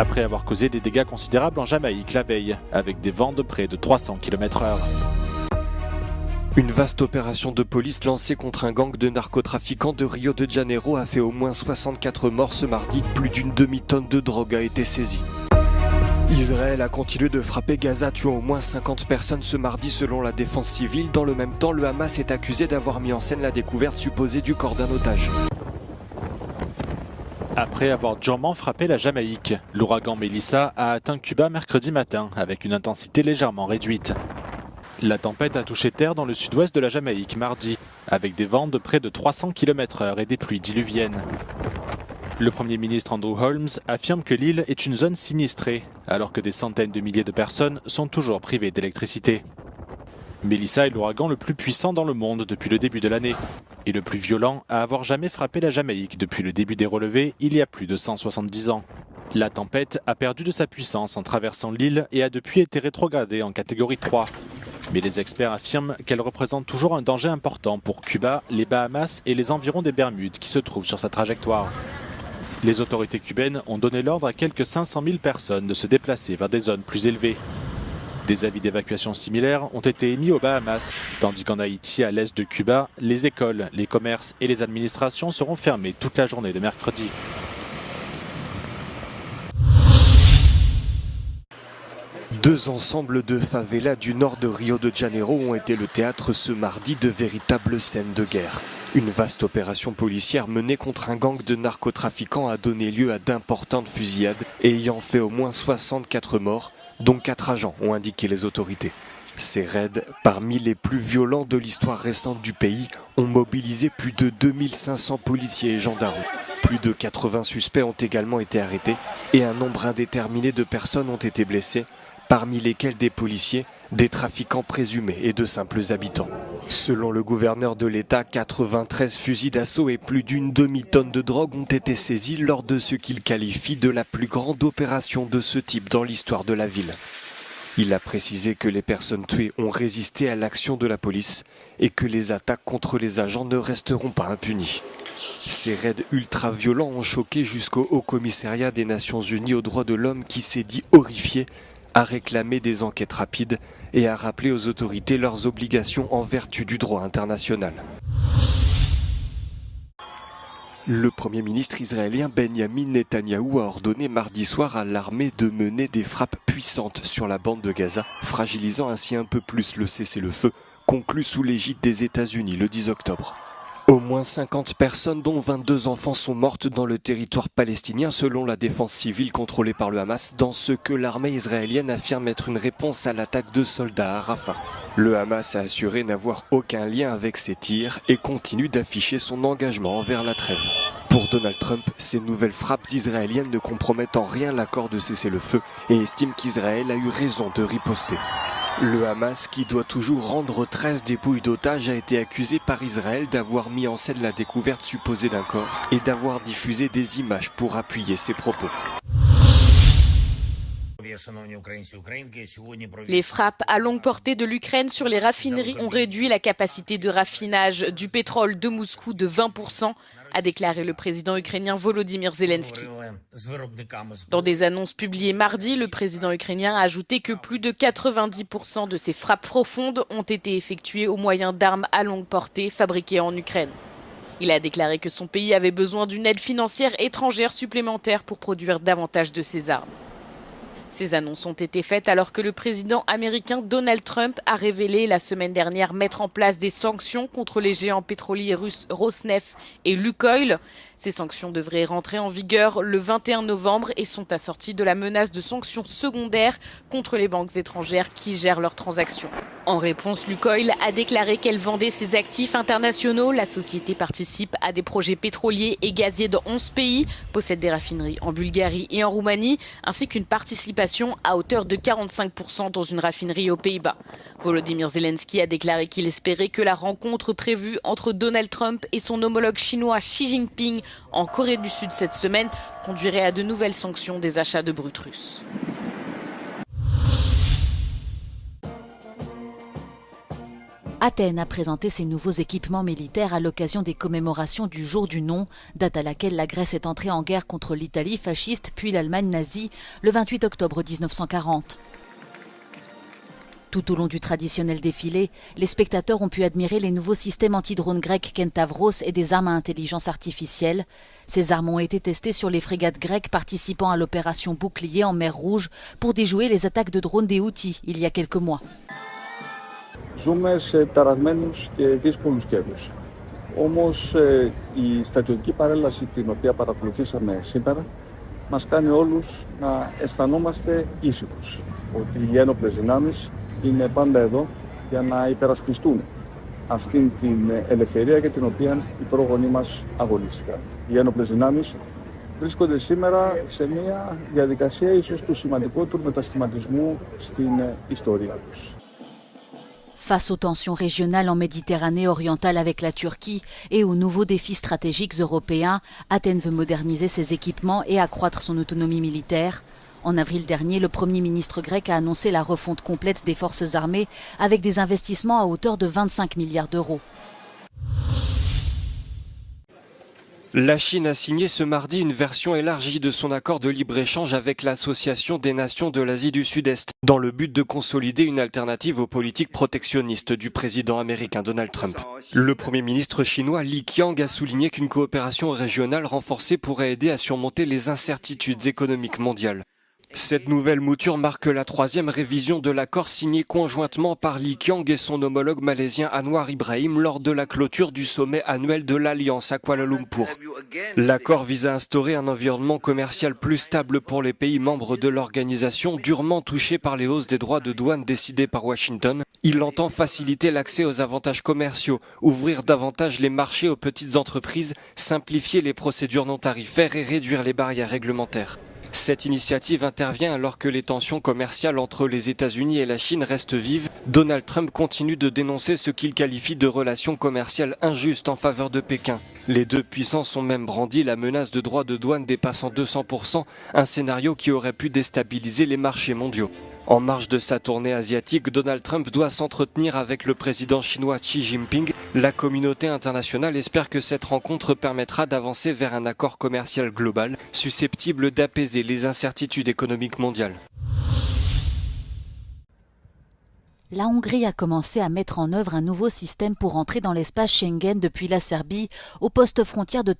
après avoir causé des dégâts considérables en Jamaïque la veille, avec des vents de près de 300 km/h. Une vaste opération de police lancée contre un gang de narcotrafiquants de Rio de Janeiro a fait au moins 64 morts ce mardi. Plus d'une demi-tonne de drogue a été saisie. Israël a continué de frapper Gaza, tuant au moins 50 personnes ce mardi selon la défense civile. Dans le même temps, le Hamas est accusé d'avoir mis en scène la découverte supposée du corps d'un otage. Après avoir durement frappé la Jamaïque, l'ouragan Melissa a atteint Cuba mercredi matin avec une intensité légèrement réduite. La tempête a touché terre dans le sud-ouest de la Jamaïque mardi, avec des vents de près de 300 km/h et des pluies diluviennes. Le Premier ministre Andrew Holmes affirme que l'île est une zone sinistrée, alors que des centaines de milliers de personnes sont toujours privées d'électricité. Melissa est l'ouragan le plus puissant dans le monde depuis le début de l'année, et le plus violent à avoir jamais frappé la Jamaïque depuis le début des relevés il y a plus de 170 ans. La tempête a perdu de sa puissance en traversant l'île et a depuis été rétrogradée en catégorie 3. Mais les experts affirment qu'elle représente toujours un danger important pour Cuba, les Bahamas et les environs des Bermudes qui se trouvent sur sa trajectoire. Les autorités cubaines ont donné l'ordre à quelques 500 000 personnes de se déplacer vers des zones plus élevées. Des avis d'évacuation similaires ont été émis aux Bahamas, tandis qu'en Haïti, à l'est de Cuba, les écoles, les commerces et les administrations seront fermés toute la journée de mercredi. Deux ensembles de favelas du nord de Rio de Janeiro ont été le théâtre ce mardi de véritables scènes de guerre. Une vaste opération policière menée contre un gang de narcotrafiquants a donné lieu à d'importantes fusillades et ayant fait au moins 64 morts, dont 4 agents, ont indiqué les autorités. Ces raids, parmi les plus violents de l'histoire récente du pays, ont mobilisé plus de 2500 policiers et gendarmes. Plus de 80 suspects ont également été arrêtés et un nombre indéterminé de personnes ont été blessées, parmi lesquels des policiers, des trafiquants présumés et de simples habitants. Selon le gouverneur de l'État, 93 fusils d'assaut et plus d'une demi-tonne de drogue ont été saisis lors de ce qu'il qualifie de la plus grande opération de ce type dans l'histoire de la ville. Il a précisé que les personnes tuées ont résisté à l'action de la police et que les attaques contre les agents ne resteront pas impunies. Ces raids ultra-violents ont choqué jusqu'au Haut-Commissariat des Nations Unies aux droits de l'homme qui s'est dit horrifié, a réclamé des enquêtes rapides et a rappelé aux autorités leurs obligations en vertu du droit international. Le Premier ministre israélien Benjamin Netanyahou a ordonné mardi soir à l'armée de mener des frappes puissantes sur la bande de Gaza, fragilisant ainsi un peu plus le cessez-le-feu conclu sous l'égide des États-Unis le 10 octobre. Au moins 50 personnes, dont 22 enfants, sont mortes dans le territoire palestinien selon la défense civile contrôlée par le Hamas, dans ce que l'armée israélienne affirme être une réponse à l'attaque de soldats à Rafah. Le Hamas a assuré n'avoir aucun lien avec ces tirs et continue d'afficher son engagement envers la trêve. Pour Donald Trump, ces nouvelles frappes israéliennes ne compromettent en rien l'accord de cessez-le-feu et estime qu'Israël a eu raison de riposter. Le Hamas, qui doit toujours rendre 13 dépouilles d'otages, a été accusé par Israël d'avoir mis en scène la découverte supposée d'un corps et d'avoir diffusé des images pour appuyer ses propos. Les frappes à longue portée de l'Ukraine sur les raffineries ont réduit la capacité de raffinage du pétrole de Moscou de 20%, a déclaré le président ukrainien Volodymyr Zelensky. Dans des annonces publiées mardi, le président ukrainien a ajouté que plus de 90% de ces frappes profondes ont été effectuées au moyen d'armes à longue portée fabriquées en Ukraine. Il a déclaré que son pays avait besoin d'une aide financière étrangère supplémentaire pour produire davantage de ces armes. Ces annonces ont été faites alors que le président américain Donald Trump a révélé la semaine dernière mettre en place des sanctions contre les géants pétroliers russes Rosneft et Lukoil. Ces sanctions devraient rentrer en vigueur le 21 novembre et sont assorties de la menace de sanctions secondaires contre les banques étrangères qui gèrent leurs transactions. En réponse, Lukoil a déclaré qu'elle vendait ses actifs internationaux. La société participe à des projets pétroliers et gaziers dans 11 pays, possède des raffineries en Bulgarie et en Roumanie, ainsi qu'une participation à hauteur de 45% dans une raffinerie aux Pays-Bas. Volodymyr Zelensky a déclaré qu'il espérait que la rencontre prévue entre Donald Trump et son homologue chinois Xi Jinping en Corée du Sud cette semaine conduirait à de nouvelles sanctions des achats de brut russes. Athènes a présenté ses nouveaux équipements militaires à l'occasion des commémorations du Jour du Non, date à laquelle la Grèce est entrée en guerre contre l'Italie fasciste puis l'Allemagne nazie le 28 octobre 1940. Tout au long du traditionnel défilé, les spectateurs ont pu admirer les nouveaux systèmes anti-drones grecs Kentavros et des armes à intelligence artificielle. Ces armes ont été testées sur les frégates grecques participant à l'opération Bouclier en mer Rouge pour déjouer les attaques de drones des Houthis il y a quelques mois. Ζούμε σε ταραγμένους και δύσκολους καιρούς. Όμως η στρατιωτική παρέλαση την οποία παρακολουθήσαμε σήμερα μας κάνει όλους να αισθανόμαστε ήσυχους. Ότι οι ένοπλες δυνάμεις είναι πάντα εδώ για να υπερασπιστούν αυτήν την ελευθερία για την οποία οι πρόγονοί μας αγωνίστηκαν. Οι ένοπλες δυνάμεις βρίσκονται σήμερα σε μια διαδικασία ίσως του σημαντικότερου μετασχηματισμού στην ιστορία τους. Face aux tensions régionales en Méditerranée orientale avec la Turquie et aux nouveaux défis stratégiques européens, Athènes veut moderniser ses équipements et accroître son autonomie militaire. En avril dernier, le Premier ministre grec a annoncé la refonte complète des forces armées avec des investissements à hauteur de 25 milliards d'euros. La Chine a signé ce mardi une version élargie de son accord de libre-échange avec l'Association des nations de l'Asie du Sud-Est, dans le but de consolider une alternative aux politiques protectionnistes du président américain Donald Trump. Le Premier ministre chinois Li Qiang a souligné qu'une coopération régionale renforcée pourrait aider à surmonter les incertitudes économiques mondiales. Cette nouvelle mouture marque la troisième révision de l'accord signé conjointement par Li Qiang et son homologue malaisien Anwar Ibrahim lors de la clôture du sommet annuel de l'Alliance à Kuala Lumpur. L'accord vise à instaurer un environnement commercial plus stable pour les pays membres de l'organisation, durement touchés par les hausses des droits de douane décidées par Washington. Il entend faciliter l'accès aux avantages commerciaux, ouvrir davantage les marchés aux petites entreprises, simplifier les procédures non tarifaires et réduire les barrières réglementaires. Cette initiative intervient alors que les tensions commerciales entre les États-Unis et la Chine restent vives. Donald Trump continue de dénoncer ce qu'il qualifie de relations commerciales injustes en faveur de Pékin. Les deux puissances ont même brandi la menace de droits de douane dépassant 200%, un scénario qui aurait pu déstabiliser les marchés mondiaux. En marge de sa tournée asiatique, Donald Trump doit s'entretenir avec le président chinois Xi Jinping. La communauté internationale espère que cette rencontre permettra d'avancer vers un accord commercial global, susceptible d'apaiser les incertitudes économiques mondiales. La Hongrie a commencé à mettre en œuvre un nouveau système pour entrer dans l'espace Schengen depuis la Serbie, au poste frontière de